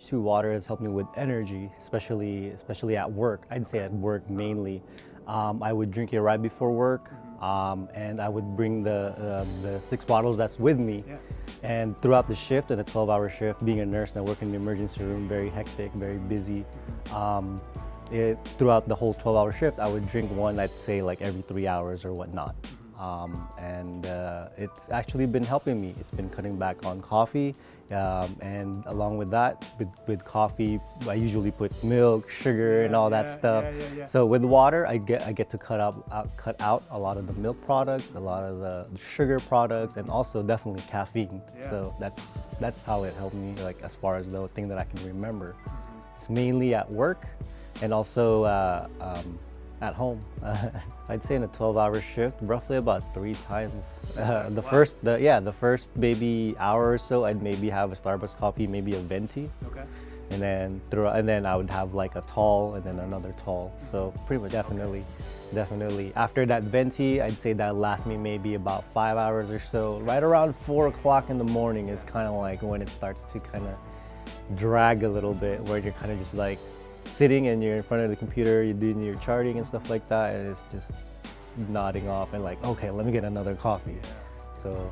H2 water has helped me with energy, especially at work. I'd say at work mainly. I would drink it right before work, and I would bring the 6 bottles that's with me. Yeah. And throughout the shift, in a 12-hour shift, being a nurse and I work in the emergency room, very hectic, very busy. Throughout the whole 12-hour shift, I would drink one, I'd say like every 3 hours or whatnot. It's actually been helping me. It's been cutting back on coffee, and along with that, with coffee, I usually put milk, sugar, and all that stuff. Yeah. So with water, I get to cut out a lot of the milk products, a lot of the sugar products, and also definitely caffeine. Yeah. So that's how it helped me, like as far as the thing that I can remember. It's mainly at work, and also at home. I'd say in a 12-hour shift, roughly about 3 times. The first maybe hour or so, I'd maybe have a Starbucks coffee, maybe a venti, Okay. and then I would have like a tall and then another tall. So pretty much definitely. After that venti, I'd say that lasts me maybe about 5 hours or so. Right around 4 o'clock in the morning is kind of like when it starts to kind of drag a little bit, where you're kind of just like sitting and you're in front of the computer, you're doing your charting and stuff like that, and it's just nodding off and like, okay, let me get another coffee. So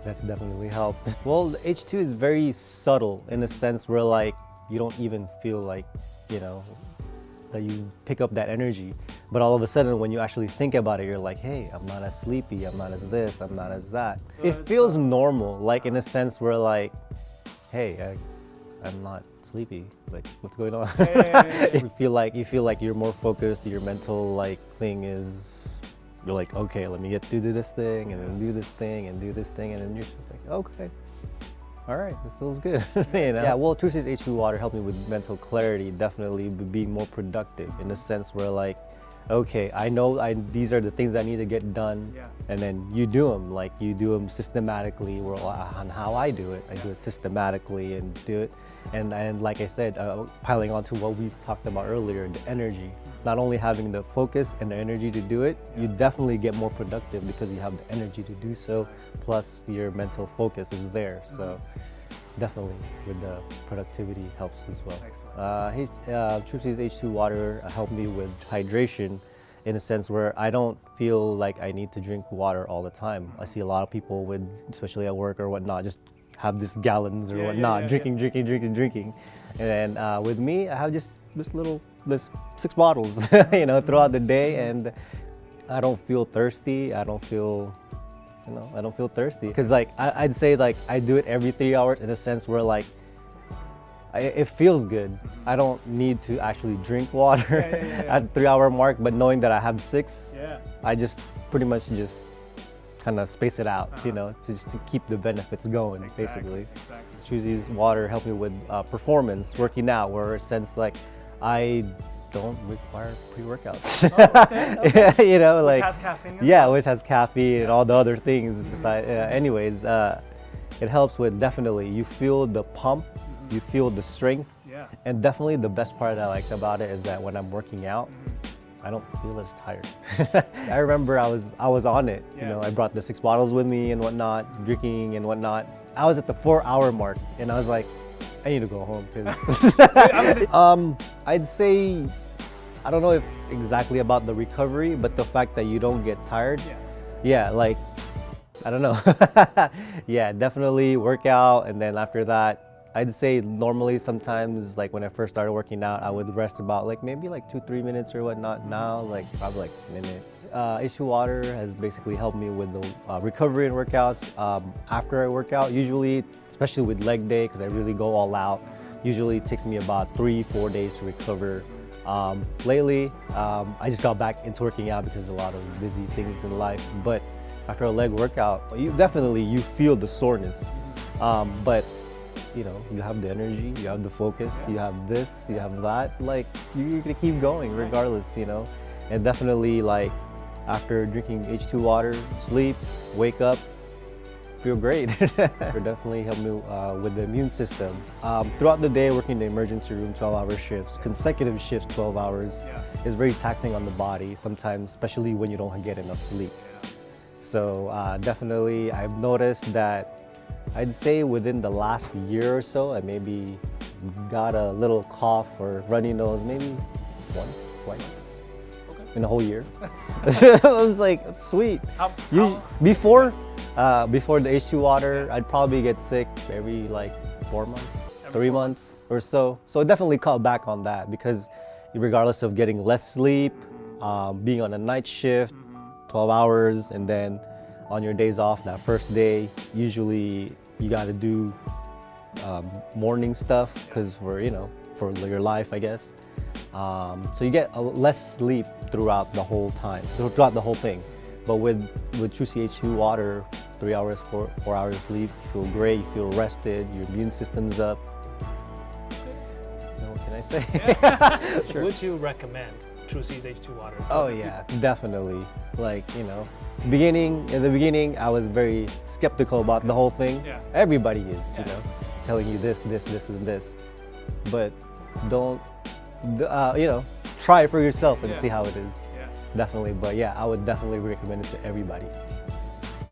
that's definitely helped. Well, the H2 is very subtle in a sense where like you don't even feel like, that you pick up that energy. But all of a sudden when you actually think about it, you're like, hey, I'm not as sleepy, I'm not as this, I'm not as that. It feels normal, like in a sense where like, hey, I'm not sleepy, like what's going on? Yeah. you feel like you're more focused, your mental like thing is, you're like, okay, let me get to do this thing and then do this thing and do this thing, and then you're just like, okay, all right, it feels good. Yeah, well, Trucy's H2 water helped me with mental clarity, definitely being more productive in the sense where like, okay, I know these are the things I need to get done, and then you do them systematically, on how I do it. I do it systematically and do it. And like I said, piling on to what we talked about earlier, the energy. Not only having the focus and the energy to do it, you definitely get more productive because you have the energy to do so, plus your mental focus is there. So definitely with the productivity helps as well. Excellent. Trucy's H2 water helped me with hydration in a sense where I don't feel like I need to drink water all the time. I see a lot of people with, especially at work or whatnot, just have these gallons or whatnot, drinking. And then with me, I have just this 6 bottles, throughout the day, and I don't feel thirsty. I don't feel thirsty because like I'd say like I do it every 3 hours in a sense where like it feels good. I don't need to actually drink water at the 3-hour mark, but knowing that I have 6, I just pretty much just kind of space it out, just to keep the benefits going, basically. Trucy's water helped me with performance, working out, where in a sense like I don't require pre-workouts. Okay. Like which has caffeine. which has caffeine and all the other things besides. Anyways, it helps with, definitely you feel the pump, you feel the strength, and definitely the best part that I like about it is that when I'm working out, I don't feel as tired. I remember I was on it. I brought the 6 bottles with me and whatnot, drinking and whatnot. I was at the 4-hour mark and I was like, I need to go home because I'd say, I don't know if exactly about the recovery, but the fact that you don't get tired. Like, I don't know. Definitely work out, and then after that, I'd say normally sometimes like when I first started working out, I would rest about like maybe like 2-3 minutes or whatnot. Now like probably like a minute. H2 water has basically helped me with the recovery and workouts. After I work out, usually, especially with leg day, because I really go all out, usually it takes me about 3-4 days to recover. Lately, I just got back into working out because of a lot of busy things in life. But after a leg workout, you feel the soreness. But you have the energy, you have the focus, you have this, you have that. Like you're gonna keep going regardless, And definitely like after drinking H2 water, sleep, wake up, feel great. It definitely helped me with the immune system. Throughout the day, working in the emergency room, 12-hour shifts, consecutive shifts, 12 hours, is very taxing on the body sometimes, especially when you don't get enough sleep. So definitely, I've noticed that I'd say within the last year or so, and maybe got a little cough or runny nose maybe once, twice in the whole year. I was like, sweet. Before the H2 water, I'd probably get sick every like 4 months, 3 months or so. So I definitely cut back on that because regardless of getting less sleep, being on a night shift, 12 hours, and then on your days off, that first day, usually you got to do morning stuff because for your life, I guess. So you get less sleep throughout the whole thing. But with True CH2 water, 3 hours, 4 hours sleep, you feel great, you feel rested, your immune system's up. What can I say? Yeah. Sure. Would you recommend True H2 water? Oh yeah, definitely. Like, in the beginning, I was very skeptical about the whole thing. Yeah. Everybody is, telling you this, and this. But don't, try it for yourself and see how it is. Yeah. Definitely. But yeah, I would definitely recommend it to everybody.